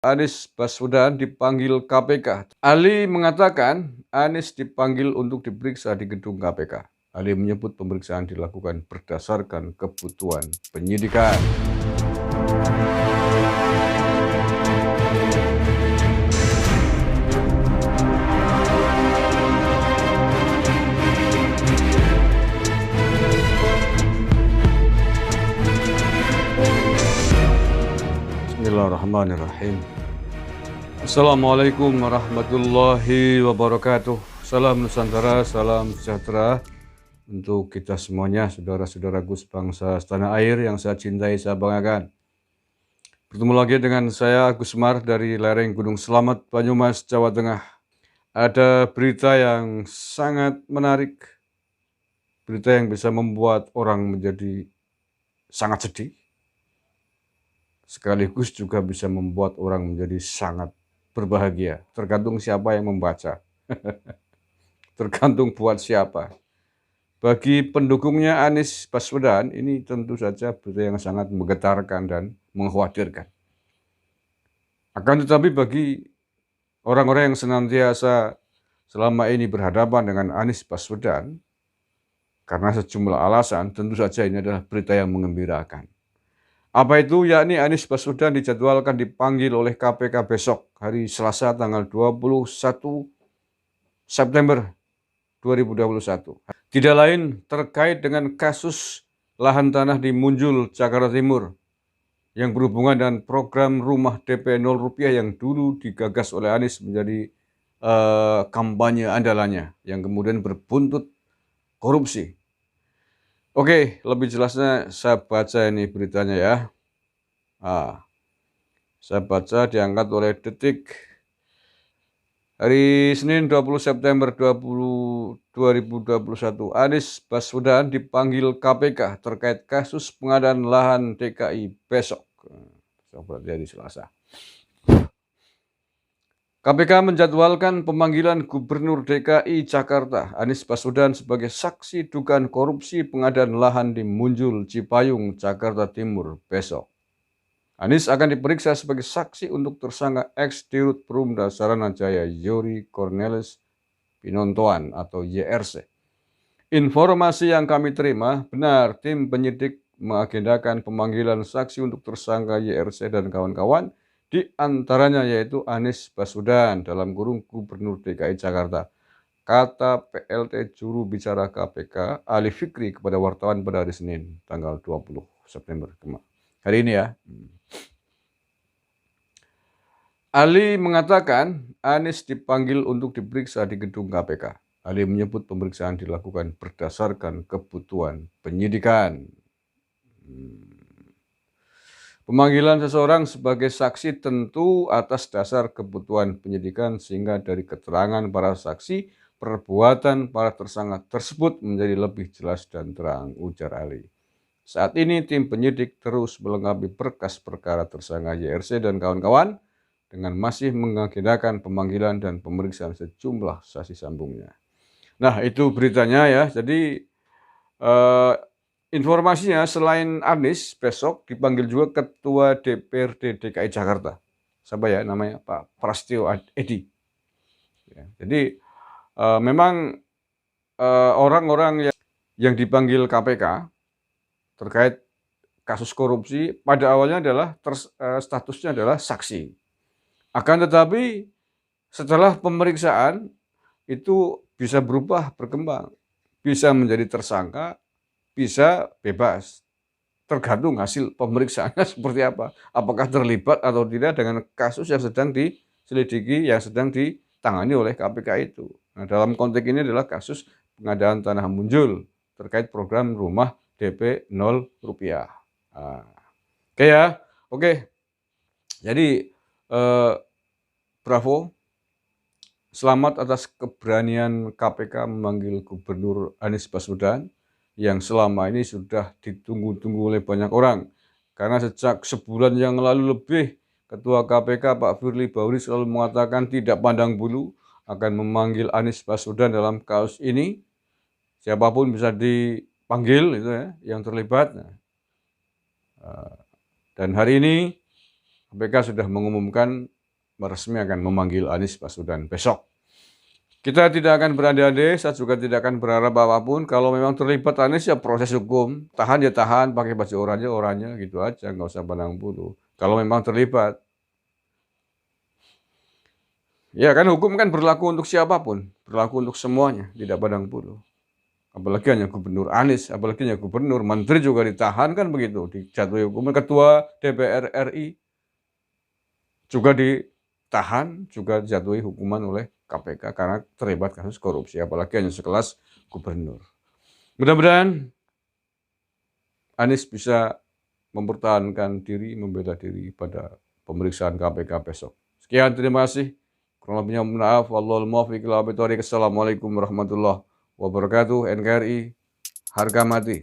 Anies Baswedan dipanggil KPK. Ali mengatakan Anies dipanggil untuk diperiksa di gedung KPK. Ali menyebut pemeriksaan dilakukan berdasarkan kebutuhan penyidikan. Bismillahirrahmanirrahim. Assalamualaikum warahmatullahi wabarakatuh. Salam Nusantara, salam sejahtera untuk kita semuanya, saudara-saudaraku sebangsa setanah air yang saya cintai, saya banggakan. Bertemu lagi dengan saya, Agus Mar, dari lereng Gunung Selamet, Banyumas, Jawa Tengah. Ada berita yang sangat menarik, berita yang bisa membuat orang menjadi sangat sedih, sekaligus juga bisa membuat orang menjadi sangat berbahagia. Tergantung siapa yang membaca. Tergantung buat siapa. Bagi pendukungnya Anies Baswedan, ini tentu saja berita yang sangat menggetarkan dan mengkhawatirkan. Akan tetapi bagi orang-orang yang senantiasa selama ini berhadapan dengan Anies Baswedan, karena sejumlah alasan, tentu saja ini adalah berita yang mengembirakan. Apa itu? Yakni Anies Baswedan dijadwalkan dipanggil oleh KPK besok, hari Selasa tanggal 21 September 2021. Tidak lain terkait dengan kasus lahan tanah di Munjul, Jakarta Timur, yang berhubungan dengan program rumah DP 0 rupiah yang dulu digagas oleh Anies menjadi kampanye andalannya, yang kemudian berbuntut korupsi. Oke, lebih jelasnya saya baca ini beritanya ya. Saya baca diangkat oleh Detik hari Senin 20 September 2021. Anies Baswedan dipanggil KPK terkait kasus pengadaan lahan DKI besok. Berarti hari Selasa. KPK menjadwalkan pemanggilan Gubernur DKI Jakarta Anies Baswedan sebagai saksi dugaan korupsi pengadaan lahan di Munjul, Cipayung, Jakarta Timur besok. Anies akan diperiksa sebagai saksi untuk tersangka ex-Dirut Perumda Saranajaya Yuri Cornelis Pinontoan atau YRC. Informasi yang kami terima, benar tim penyidik mengagendakan pemanggilan saksi untuk tersangka YRC dan kawan-kawan, di antaranya yaitu Anies Baswedan dalam kurung Gubernur DKI Jakarta. Kata PLT juru bicara KPK Ali Fikri kepada wartawan pada hari Senin tanggal 20 September kemarin. Hari ini ya. Ali mengatakan Anies dipanggil untuk diperiksa di gedung KPK. Ali menyebut pemeriksaan dilakukan berdasarkan kebutuhan penyidikan. Pemanggilan seseorang sebagai saksi tentu atas dasar kebutuhan penyidikan, sehingga dari keterangan para saksi, perbuatan para tersangka tersebut menjadi lebih jelas dan terang, ujar Ali. Saat ini tim penyidik terus melengkapi berkas perkara tersangka YRC dan kawan-kawan dengan masih mengagendakan pemanggilan dan pemeriksaan sejumlah saksi sambungnya. Nah, itu beritanya ya. Jadi informasinya selain Anies besok dipanggil juga Ketua DPRD DKI Jakarta. Siapa ya namanya? Pak Prasetyo Edy. Ya, jadi memang orang-orang yang dipanggil KPK terkait kasus korupsi pada awalnya adalah statusnya adalah saksi. Akan tetapi setelah pemeriksaan itu bisa berubah, berkembang, bisa menjadi tersangka, bisa bebas, tergantung hasil pemeriksaannya seperti apa. Apakah terlibat atau tidak dengan kasus yang sedang diselidiki, yang sedang ditangani oleh KPK itu. Nah, dalam konteks ini adalah kasus pengadaan tanah Munjul terkait program rumah DP 0 rupiah. Oke ya, oke. Jadi bravo, selamat atas keberanian KPK memanggil Gubernur Anies Baswedan yang selama ini sudah ditunggu-tunggu oleh banyak orang. Karena sejak sebulan yang lalu lebih, Ketua KPK Pak Firly Bahuri selalu mengatakan tidak pandang bulu akan memanggil Anies Baswedan dalam kasus ini. Siapapun bisa dipanggil itu ya, yang terlibat. Dan hari ini KPK sudah mengumumkan resmi akan memanggil Anies Baswedan besok. Kita tidak akan berandai-andai, saya juga tidak akan berharap apapun. Kalau memang terlibat Anies ya proses hukum, tahan ya tahan, pakai baju oranye gitu aja, nggak usah pandang bulu. Kalau memang terlibat, ya kan hukum kan berlaku untuk siapapun, berlaku untuk semuanya, tidak pandang bulu. Apalagi hanya gubernur Anies, apalagi hanya gubernur, menteri juga ditahan kan begitu, dijatuhi hukuman. Ketua DPR RI juga ditahan, juga dijatuhi hukuman oleh KPK karena terlibat kasus korupsi, apalagi hanya sekelas gubernur. Mudah-mudahan Anies bisa mempertahankan diri, membela diri pada pemeriksaan KPK besok. Sekian, terima kasih. Kurang lebihnya maaf. Wallahul muwaffiq ila aqwamit thoriq. Assalamualaikum warahmatullahi wabarakatuh. NKRI harga mati.